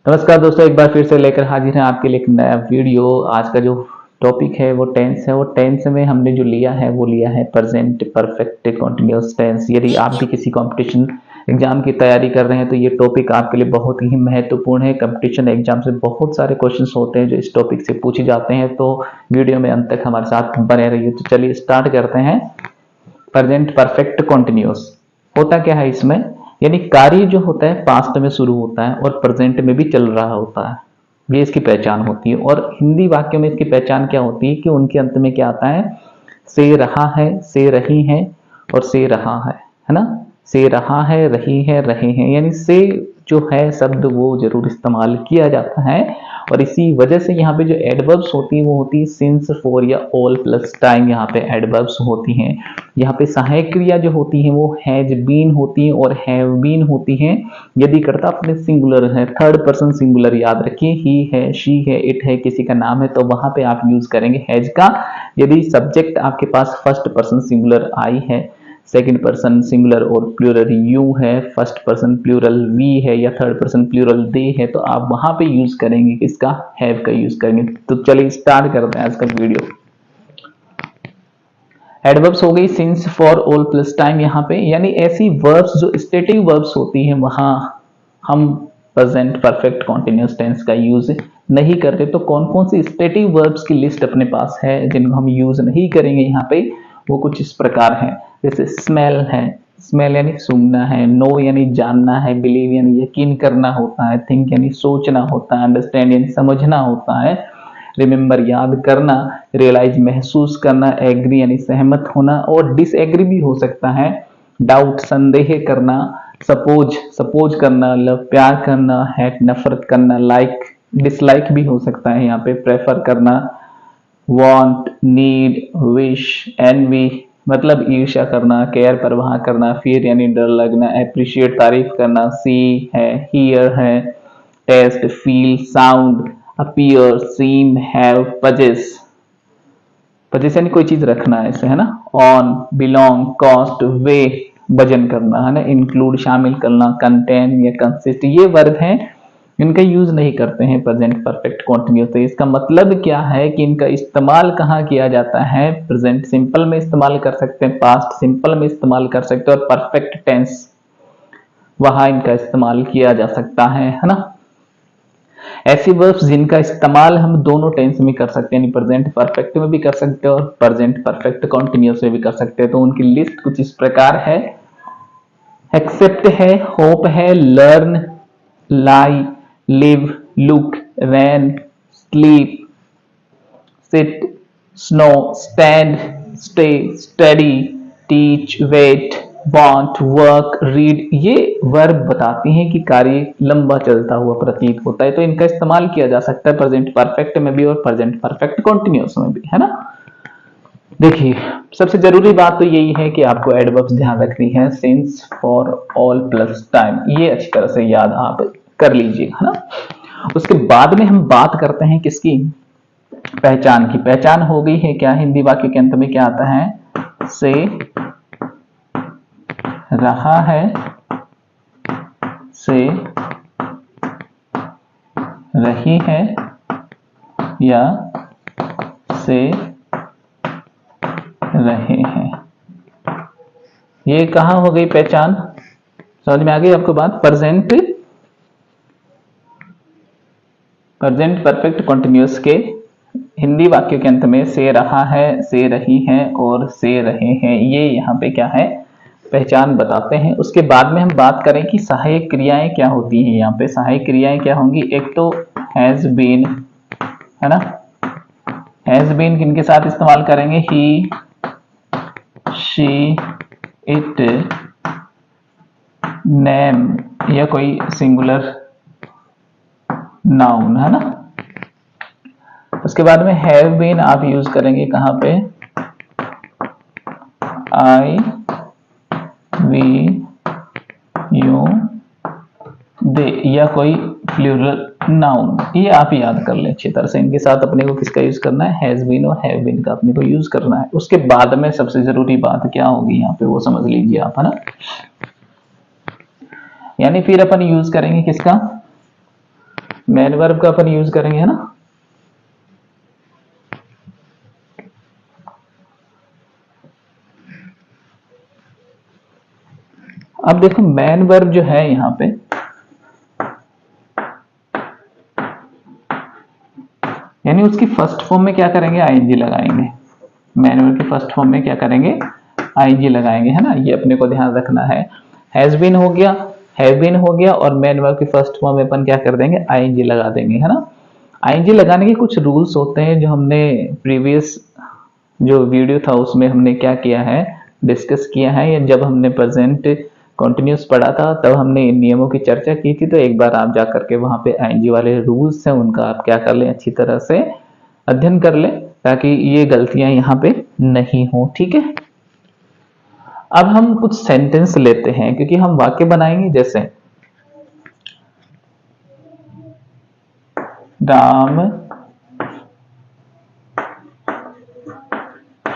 नमस्कार दोस्तों, एक बार फिर से लेकर हाजिर हैं आपके लिए एक नया वीडियो। आज का जो टॉपिक है वो टेंस है। वो टेंस में हमने जो लिया है वो लिया है प्रेजेंट परफेक्ट कंटिन्यूअस टेंस। यदि आप भी किसी कंपटीशन एग्जाम की तैयारी कर रहे हैं तो ये टॉपिक आपके लिए बहुत ही महत्वपूर्ण है। कंपटीशन एग्जाम से बहुत सारे क्वेश्चंस होते हैं जो इस टॉपिक से पूछे जाते हैं, तो वीडियो में अंत तक हमारे साथ बने रहिए। तो चलिए स्टार्ट करते हैं। प्रेजेंट परफेक्ट कंटिन्यूअस होता क्या है इसमें, यानी कार्य जो होता है पास्ट में शुरू होता है और प्रेजेंट में भी चल रहा होता है, ये इसकी पहचान होती है। और हिंदी वाक्यों में इसकी पहचान क्या होती है कि उनके अंत में क्या आता है, से रहा है, से रही है और से रहा है ना। से रहा है, रही है, रहे हैं, यानी से जो है शब्द वो जरूर इस्तेमाल किया जाता है। और इसी वजह से यहाँ पे जो एडवर्ब्स होती है वो होती है सिंस, फॉर या ऑल प्लस टाइम, यहाँ पे एडवर्ब्स होती हैं। यहाँ पे सहायक क्रिया जो होती है वो हैज बीन होती है और हैव बीन होती है। यदि कर्ता अपने सिंगुलर है, थर्ड पर्सन सिंगुलर याद रखिए, ही है, शी है, इट है, किसी का नाम है, तो वहां पे आप यूज करेंगे हैज का। यदि सब्जेक्ट आपके पास फर्स्ट पर्सन सिंगुलर आई है, सेकंड पर्सन सिंगुलर और प्लूरल यू है, फर्स्ट पर्सन प्लूरल वी है या थर्ड पर्सन प्लूरल दे है, तो आप वहां पे यूज करेंगे किसका, हैव का यूज करेंगे। तो चलिए स्टार्ट करते हैं आज का वीडियो। एडवर्ब्स हो गई since, for, all plus time यहाँ पे, यानी ऐसी वर्ब्स जो स्टेटिव वर्ब्स होती हैं वहां हम प्रेजेंट परफेक्ट कॉन्टिन्यूस टेंस का यूज नहीं करते। तो कौन कौन सी स्टेटिव वर्ब्स की लिस्ट अपने पास है जिनको हम यूज नहीं करेंगे यहाँ पे, वो कुछ इस प्रकार है। जैसे स्मेल है, स्मेल यानी सूंघना है, नो यानी जानना है, बिलीव यानी यकीन करना होता है, थिंक यानी सोचना होता है, अंडरस्टैंड यानी समझना होता है, रिमेंबर याद करना, रियलाइज महसूस करना, एग्री यानी सहमत होना और डिसएग्री भी हो सकता है, डाउट संदेह करना, सपोज सपोज करना, लव प्यार करना, हैट नफरत करना, लाइक डिसलाइक भी हो सकता है, यहाँ पे प्रेफर करना, वांट, नीड, विश, एनवी मतलब ईर्ष्या करना, केयर परवाह करना, फियर यानी डर लगना, एप्रिशिएट तारीफ करना, सी है, हियर है, taste, feel, sound, appear, seem, have, possess, possess यानी कोई चीज रखना है ऐसे, है ना। ऑन, बिलोंग, कॉस्ट, वे वजन करना, है ना। इंक्लूड शामिल करना, कंटेन या कंसिस्ट, ये वर्ड हैं, इनका यूज नहीं करते हैं प्रेजेंट परफेक्ट कंटिन्यूअस। तो इसका मतलब क्या है कि इनका इस्तेमाल कहाँ किया जाता है, प्रेजेंट सिंपल में इस्तेमाल कर सकते हैं, पास्ट सिंपल में इस्तेमाल कर सकते हैं और परफेक्ट टेंस वहां इनका इस्तेमाल किया जा सकता है ना। ऐसी वर्ब्स जिनका इस्तेमाल हम दोनों टेंस में कर सकते हैं, प्रेजेंट परफेक्ट में भी कर सकते हैं और प्रेजेंट परफेक्ट कंटिन्यूअस में भी कर सकते हैं। तो उनकी लिस्ट कुछ इस प्रकार है। एक्सेप्ट है, होप है, learn, lie, live, look, ran, sleep, sit, snow, stand, stay, study, teach, wait, want, work, read, ये वर्ब बताती हैं कि कार्य लंबा चलता हुआ प्रतीत होता है। तो इनका इस्तेमाल किया जा सकता है प्रेजेंट परफेक्ट में भी और प्रेजेंट परफेक्ट कंटिन्यूअस में भी, है ना। देखिए, सबसे जरूरी बात तो यही है कि आपको एडवर्ब्स ध्यान रखनी है, since, for, all plus time, ये अच्छी तरह से याद आप कर लीजिए, है ना। उसके बाद में हम बात करते हैं किसकी, पहचान की। पहचान हो गई है क्या, हिंदी वाक्य के अंत में क्या आता है, से रहा है, से रही है या से रहे हैं। ये कहां हो गई पहचान, समझ में आ गई आपको बात। प्रेजेंट परफेक्ट कंटिन्यूअस के हिंदी वाक्य के अंत में से रहा है, से रही है और से रहे हैं, ये यहाँ पे क्या है, पहचान बताते हैं। उसके बाद में हम बात करें कि सहायक क्रियाएं क्या होती हैं। यहाँ पे सहायक क्रियाएं क्या होंगी, एक तो हैज बीन, है ना। हैज बीन किनके साथ इस्तेमाल करेंगे, ही, शी, इट, नेम या कोई सिंगुलर नाउन, है ना। उसके बाद में हैव बीन आप यूज करेंगे कहां पे, आई, वी, यू, दे या कोई प्लूरल नाउन, ये आप याद कर लें अच्छी तरह से। इनके साथ अपने को किसका यूज करना है, हैज बीन और हैव बीन का अपने को यूज करना है। उसके बाद में सबसे जरूरी बात क्या होगी यहाँ पे, वो समझ लीजिए आप, है ना। यानी फिर अपन यूज करेंगे किसका, मैन वर्ब का अपन यूज करेंगे, है ना। अब देखो मैन वर्ब जो है यहाँ पे, यानी उसकी फर्स्ट फॉर्म में क्या करेंगे, आईएनजी लगाएंगे। मैन वर्ब की फर्स्ट फॉर्म में क्या करेंगे, आईएनजी लगाएंगे, है ना। ये अपने को ध्यान रखना है। हैज बीन हो गया, हैव बीन हो गया, और मैन वर्ब की फर्स्ट फॉर्म में अपन क्या कर देंगे, आईएनजी लगा देंगे, है ना। आईएनजी लगाने के कुछ रूल्स होते हैं जो हमने प्रीवियस जो वीडियो था उसमें हमने क्या किया है, डिस्कस किया है। या जब हमने प्रेजेंट कॉन्टिन्यूस पढ़ा था तब हमने इन नियमों की चर्चा की थी। तो एक बार आप जा करके वहां पे आईएनजी वाले रूल्स हैं उनका आप क्या कर लें, अच्छी तरह से अध्ययन कर लें, ताकि ये गलतियां यहाँ पे नहीं हो, ठीक है। अब हम कुछ सेंटेंस लेते हैं, क्योंकि हम वाक्य बनाएंगे। जैसे राम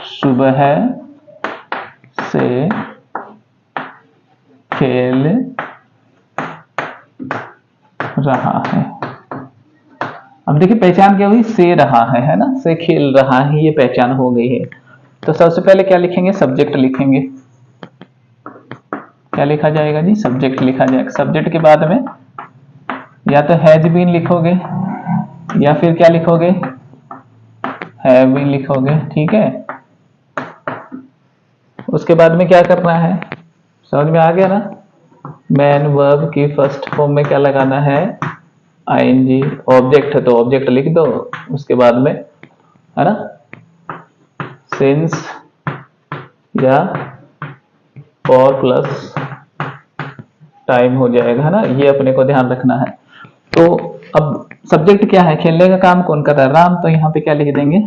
सुबह से खेल रहा है। अब देखिए पहचान क्या हुई, से रहा है ना, से खेल रहा है, ये पहचान हो गई है। तो सबसे पहले क्या लिखेंगे, सब्जेक्ट लिखेंगे। क्या लिखा जाएगा जी, सब्जेक्ट लिखा जाएगा। सब्जेक्ट के बाद में या तो हैज बीन लिखोगे या फिर क्या लिखोगे, हैव बीन लिखोगे, ठीक है। उसके बाद में क्या करना है, समझ में आ गया ना। मैन वर्ब की फर्स्ट फॉर्म में क्या लगाना है, आईएनजी। ऑब्जेक्ट है तो ऑब्जेक्ट लिख दो, उसके बाद में, है ना, सिंस या फॉर प्लस टाइम हो जाएगा, है ना। ये अपने को ध्यान रखना है। तो अब सब्जेक्ट क्या है, खेलने का काम कौन कर रहा है, राम। तो यहाँ पे क्या लिख देंगे,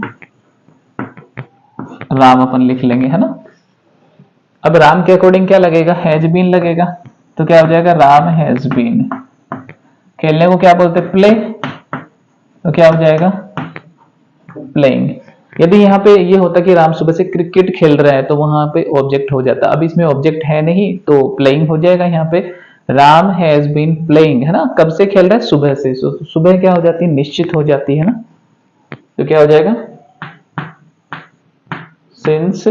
राम अपन लिख लेंगे, है ना। अब राम के अकॉर्डिंग क्या लगेगा, हैज बीन लगेगा। तो क्या हो जाएगा, राम हैज बीन। खेलने को क्या बोलते हैं, प्ले। तो क्या हो जाएगा, प्लेइंग। यदि यहाँ पे ये होता कि राम सुबह से क्रिकेट खेल रहा है तो वहां पे ऑब्जेक्ट हो जाता। अब इसमें ऑब्जेक्ट है नहीं तो प्लेइंग हो जाएगा। यहाँ पे राम हैज बीन प्लेइंग, है ना। कब से खेल रहा है, सुबह से। सुबह क्या हो जाती है, निश्चित हो जाती है ना। तो क्या हो जाएगा, सिंस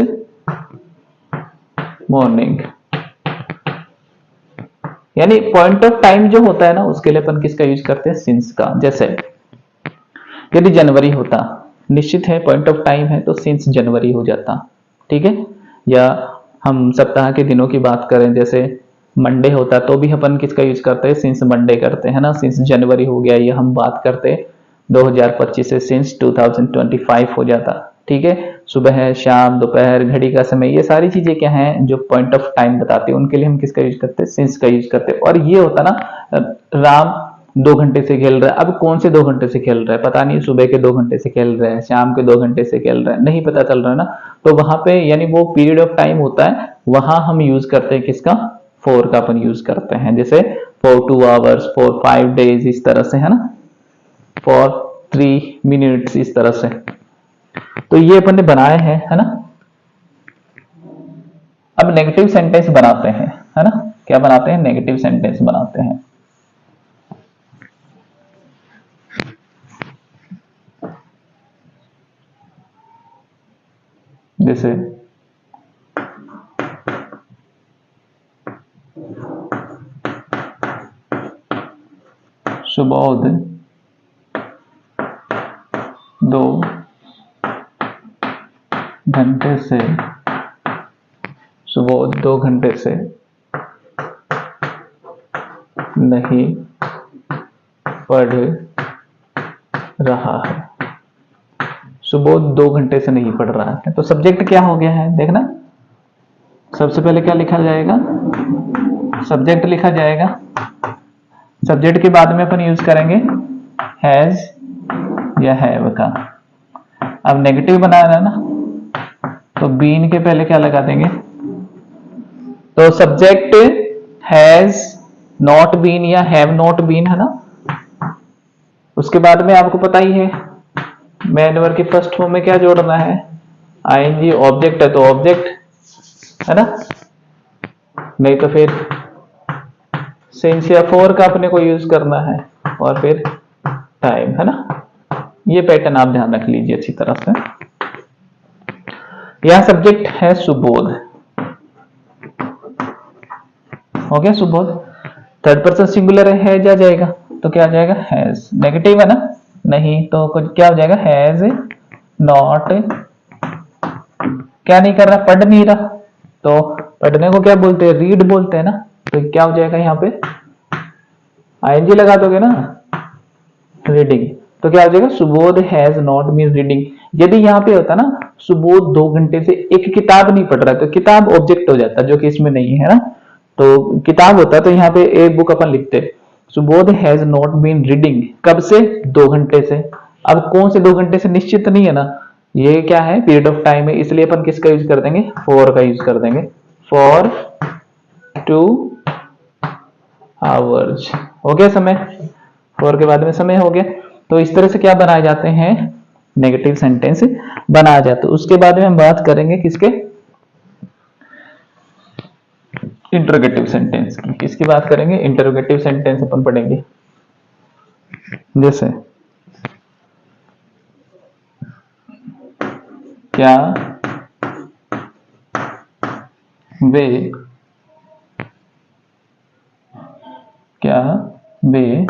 मॉर्निंग। यानी पॉइंट ऑफ टाइम जो होता है ना उसके लिए अपन किसका यूज करते हैं, सिंस का। जैसे यदि जनवरी होता, निश्चित है पॉइंट ऑफ टाइम है तो सिंस जनवरी हो जाता, ठीक है। या हम सप्ताह के दिनों की बात करें, जैसे मंडे होता तो भी अपन किसका यूज करते हैं, सिंस मंडे करते हैं ना। सिंस जनवरी हो गया, ये हम बात करते 2025 से सिंस 2025 हो जाता, ठीक है। सुबह है, शाम, दोपहर, घड़ी का समय, ये सारी चीजें क्या हैं जो पॉइंट ऑफ टाइम बताते हैं, उनके लिए हम किसका यूज करते हैं, सिंस का यूज करते हैं। और ये होता ना, राम 2 घंटे से खेल रहा है। अब कौन से 2 घंटे से खेल रहा है पता नहीं, सुबह के 2 घंटे से खेल रहा है, शाम के 2 घंटे से खेल रहा है, नहीं पता चल रहा है ना। तो वहां पे यानी वो पीरियड ऑफ टाइम होता है, वहां हम यूज करते हैं किसका, फॉर का अपन यूज करते हैं। जैसे फॉर 2 आवर्स, फॉर 5 डेज, इस तरह से, है ना। फॉर 3 मिनट्स, इस तरह से। तो ये अपन ने बनाए हैं, है ना। अब नेगेटिव सेंटेंस बनाते हैं, है ना। क्या बनाते हैं, नेगेटिव सेंटेंस बनाते हैं। जैसे सुबोध 2 घंटे से, सुबोध 2 घंटे से नहीं पढ़ रहा है। सुबोध 2 घंटे से नहीं पढ़ रहा है। तो सब्जेक्ट क्या हो गया है, देखना। सबसे पहले क्या लिखा जाएगा, सब्जेक्ट लिखा जाएगा। सब्जेक्ट के बाद में अपन यूज करेंगे हैज या हैव का। अब नेगेटिव बनाना है ना, तो बीन के पहले क्या लगा देंगे, तो सब्जेक्ट हैज नॉट बीन या हैव नॉट बीन, है ना। उसके बाद में आपको पता ही है मैन वर्ब की फर्स्ट फॉर्म में क्या जोड़ना है, आईएनजी। ऑब्जेक्ट है तो ऑब्जेक्ट, है ना, नहीं तो फिर सिंस या फॉर का अपने को यूज करना है, और फिर टाइम, है ना। ये पैटर्न आप ध्यान रख लीजिए अच्छी तरह से। यह सब्जेक्ट है सुबोध, हो गया सुबोध। थर्ड पर्सन सिंगुलर है जा जाएगा तो क्या आ जाएगा, हैज। नेगेटिव है ना, नहीं तो कुछ क्या हो जाएगा, हैज नॉट, क्या नहीं कर रहा, पढ़ नहीं रहा। तो पढ़ने को क्या बोलते हैं, रीड बोलते हैं ना। तो क्या हो जाएगा यहाँ पे, आईएनजी लगा दोगे ना, रीडिंग। तो क्या हो जाएगा, Subodh has not mean reading. यदि यहाँ पे होता ना सुबोध 2 घंटे से एक किताब नहीं पढ़ रहा, तो किताब ऑब्जेक्ट हो जाता, जो कि इसमें नहीं है ना। तो किताब होता तो यहाँ पे एक बुक अपन लिखते, Subodh has not been reading, कब से, 2 घंटे से। अब कौन से 2 घंटे से निश्चित नहीं है ना, ये क्या है, पीरियड ऑफ टाइम है, इसलिए अपन किसका यूज कर देंगे, फॉर का यूज कर देंगे, फॉर 2 आवर्स। हो गया समय, फॉर के बाद में समय हो गया। तो इस तरह से क्या बनाए जाते हैं, नेगेटिव सेंटेंस बनाया जाता है। उसके बाद में हम बात करेंगे किसके, इंटरोगेटिव सेंटेंस की। किसकी बात करेंगे, इंटरोगेटिव सेंटेंस अपन पढ़ेंगे। जैसे क्या वे, क्या वे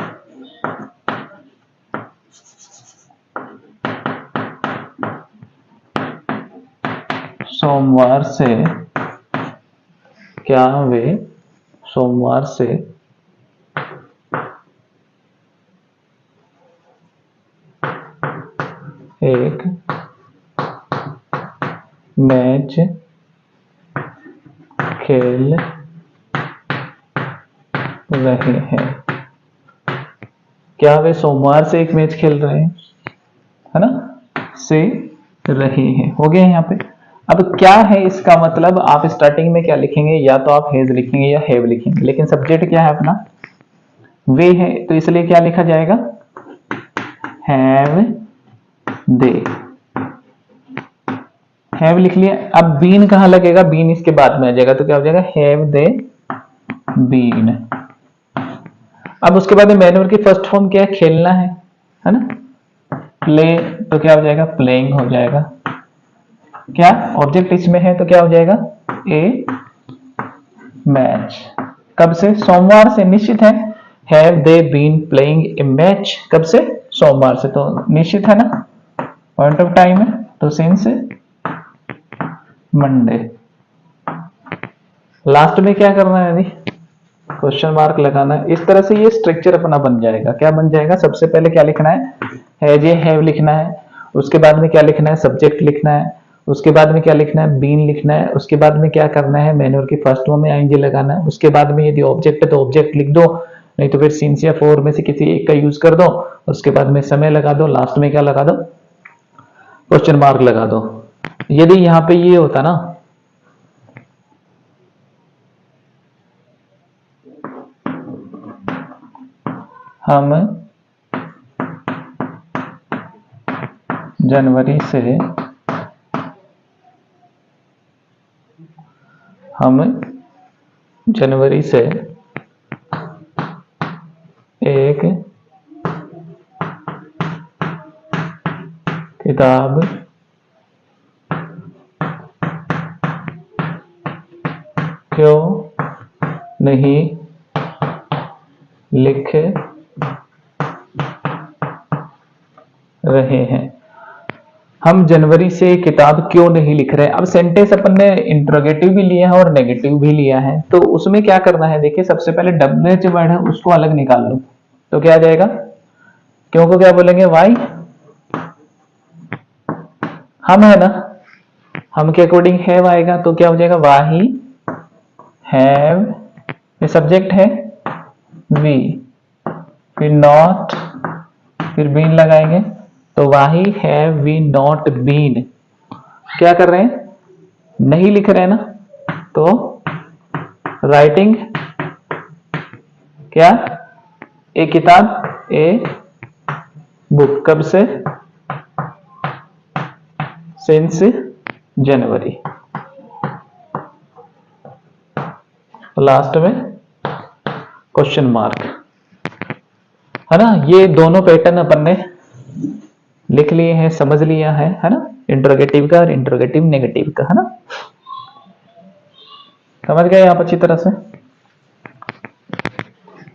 सोमवार से, क्या वे सोमवार से एक मैच खेल रहे हैं, क्या वे सोमवार से एक मैच खेल रहे हैं, है ना, से रहे हैं। हो गया यहाँ पे। अब क्या है इसका मतलब, आप स्टार्टिंग में क्या लिखेंगे, या तो आप हैज लिखेंगे या हैव लिखेंगे, लेकिन सब्जेक्ट क्या है अपना, वे है, तो इसलिए क्या लिखा जाएगा, हैव दे, हैव लिख लिया। अब बीन कहां लगेगा, बीन इसके बाद में आ जाएगा, तो क्या हो जाएगा, हैव दे बीन। अब उसके बाद में मैनुअल की फर्स्ट फॉर्म क्या है, खेलना है ना, प्ले, तो क्या हो जाएगा, प्लेइंग हो जाएगा। क्या ऑब्जेक्ट इसमें है तो क्या हो जाएगा, ए मैच, कब से, सोमवार से, निश्चित है। Have they been playing a match, कब से, सोमवार से, तो निश्चित है ना, पॉइंट ऑफ टाइम है, तो सिंस मंडे। लास्ट में क्या करना है, यदि क्वेश्चन मार्क लगाना है। इस तरह से ये स्ट्रक्चर अपना बन जाएगा। क्या बन जाएगा, सबसे पहले क्या लिखना है जे हैव लिखना है, उसके बाद में क्या लिखना है, सब्जेक्ट लिखना है, उसके बाद में क्या लिखना है, बीन लिखना है, उसके बाद में क्या करना है, मैनुअल की फर्स्ट फॉर्म में आईएनजी लगाना है, उसके बाद में यदि ऑब्जेक्ट है तो ऑब्जेक्ट लिख दो, नहीं तो फिर सिंस या फॉर में से किसी एक का यूज कर दो, उसके बाद में समय लगा दो, लास्ट में क्या लगा दो, क्वेश्चन मार्क लगा दो। यदि यहाँ पे ये होता ना, हम जनवरी से एक किताब क्यों नहीं लिख रहे हैं, हम जनवरी से किताब क्यों नहीं लिख रहे हैं। अब सेंटेंस अपन ने इंट्रोगेटिव भी लिया है और नेगेटिव भी लिया है, तो उसमें क्या करना है, देखिए सबसे पहले डब्ल्यूएच वर्ड है उसको अलग निकाल लो, तो क्या आ जाएगा, क्यों को क्या बोलेंगे, वाई, हम है ना, हम के अकॉर्डिंग हैव आएगा, तो क्या हो जाएगा, वाही हैव, ये सब्जेक्ट है, वी, फिर नॉट, फिर बीन लगाएंगे, तो वाही हैव वी नॉट बीन, क्या कर रहे हैं, नहीं लिख रहे हैं ना, तो राइटिंग क्या, ए किताब, ए बुक, कब से, सिंस जनवरी, लास्ट में क्वेश्चन मार्क। है ना। ये दोनों पैटर्न अपन ने लिख लिए हैं, समझ लिया है ना, इंट्रोगेटिव का और इंट्रोगेटिव नेगेटिव का, है ना। समझ गए आप अच्छी तरह से।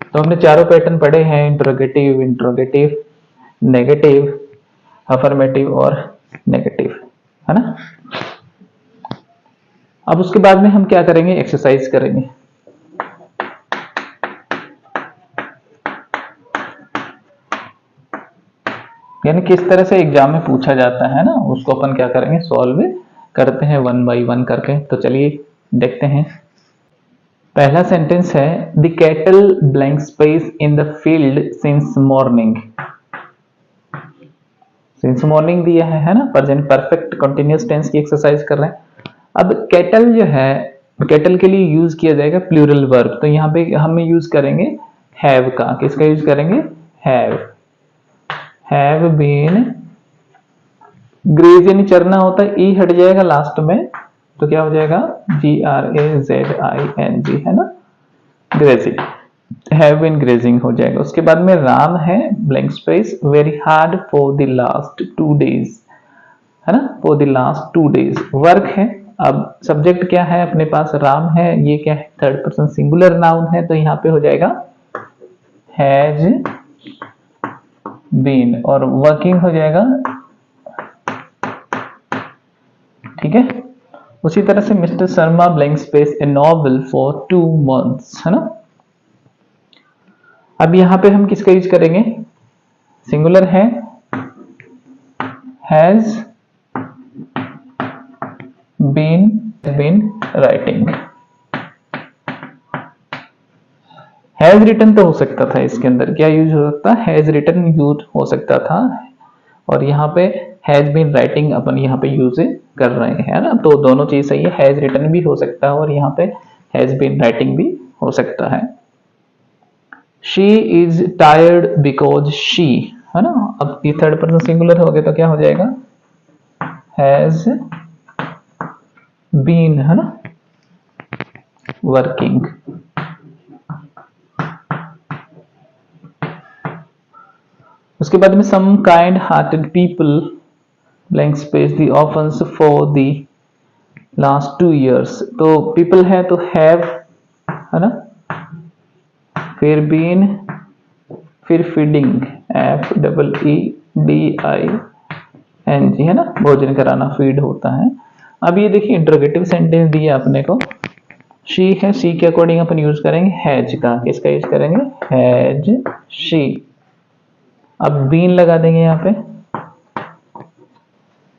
तो हमने चारों पैटर्न पढ़े हैं, इंट्रोगेटिव, इंट्रोगेटिव, नेगेटिव, अफर्मेटिव और नेगेटिव, है ना। अब उसके बाद में हम क्या करेंगे, एक्सरसाइज करेंगे। यानी किस तरह से एग्जाम में पूछा जाता है ना, उसको अपन क्या करेंगे, सॉल्व करते हैं वन बाय वन करके। तो चलिए देखते हैं। पहला सेंटेंस है, the cattle blank space in the field since morning. Since morning दिया है ना, प्रेजेंट परफेक्ट कंटिन्यूअस टेंस की एक्सरसाइज कर रहे हैं। अब कैटल जो है, कैटल के लिए यूज किया जाएगा प्लूरल वर्ब। तो यहाँ पे हम यूज करेंगे हैव का। किसका यूज करेंगे, हैव बीन। ग्रेज यानी चरना होता है, ई हट जाएगा लास्ट में, तो क्या हो जाएगा, GRAZING, है ना, ग्रेजिंग। हैव बीन ग्रेजिंग हो जाएगा। उसके बाद में राम है, blank space, very hard for the last 2 days, है ना, for the last 2 days. Work है, अब सब्जेक्ट क्या है अपने पास, राम है, ये क्या है, थर्ड पर्सन सिंगुलर नाउन है, तो यहाँ पे हो जाएगा हैज बीन, और वर्किंग हो जाएगा, ठीक है। उसी तरह से mister Sharma blank space A novel for 2 months, है ना। अब यहां पे हम किसका यूज करेंगे, सिंगुलर है, has been writing. Has written तो हो सकता था, इसके अंदर क्या यूज हो सकता, हैज रिटन यूज हो सकता था, और यहाँ पे हैज बीन राइटिंग अपन यहाँ पे यूज कर रहे हैं ना, तो दोनों चीज सही है। हैज रिटन भी हो सकता है और यहाँ पे हैज बीन राइटिंग भी हो सकता है। She is tired because she, है ना। अब ये थर्ड पर्सन सिंगुलर हो गया तो क्या हो जाएगा, हैज बीन, है ना, वर्किंग। उसके बाद में some kind hearted people blank space the offence for the last 2 years। तो पीपल है तो हैव, है ना, फिर बीन, फिर फीडिंग, FEEDING, है ना, भोजन कराना फीड होता है। अब ये देखिए इंट्रोगेटिव सेंटेंस दिया अपने को, शी है, शी के अकॉर्डिंग अपन यूज करेंगे हैज का। किसका यूज करेंगे, हैज शी। अब बीन लगा देंगे यहाँ पे,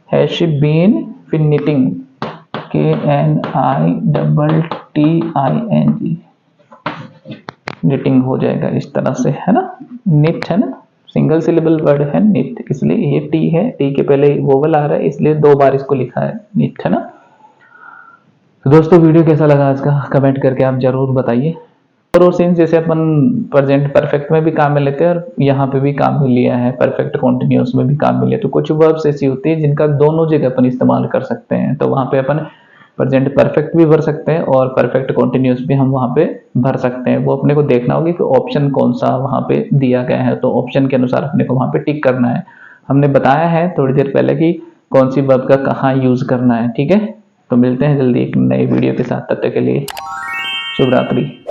हैज शी बीन, फिर निटिंग, KNITTING, निटिंग हो जाएगा इस तरह से, है ना। निट है ना, सिंगल सिलेबल वर्ड है निट, इसलिए ये टी है, टी के पहले वोवल आ रहा है, इसलिए 2 बार इसको लिखा है निट, है ना। तो दोस्तों वीडियो कैसा लगा आज का, कमेंट करके आप जरूर बताइए। और सिंस जैसे अपन प्रेजेंट परफेक्ट में भी काम में लेते हैं और यहाँ पे भी काम में लिया है, परफेक्ट कॉन्टिन्यूअस में भी काम में लिया, तो कुछ वर्ब्स ऐसी होती है जिनका दोनों जगह अपन इस्तेमाल कर सकते हैं। तो वहां पे अपन प्रेजेंट परफेक्ट भी भर सकते हैं और परफेक्ट कॉन्टिन्यूअस भी हम वहां पे भर सकते हैं। वो अपने को देखना होगा कि ऑप्शन कौन सा वहां पे दिया गया है, तो ऑप्शन के अनुसार अपने को वहां पे टिक करना है। हमने बताया है थोड़ी देर पहले कि कौन सी वर्ब का कहाँ यूज करना है, ठीक है। तो मिलते हैं जल्दी एक नई वीडियो के साथ, तब तक के लिए शुभ रात्रि।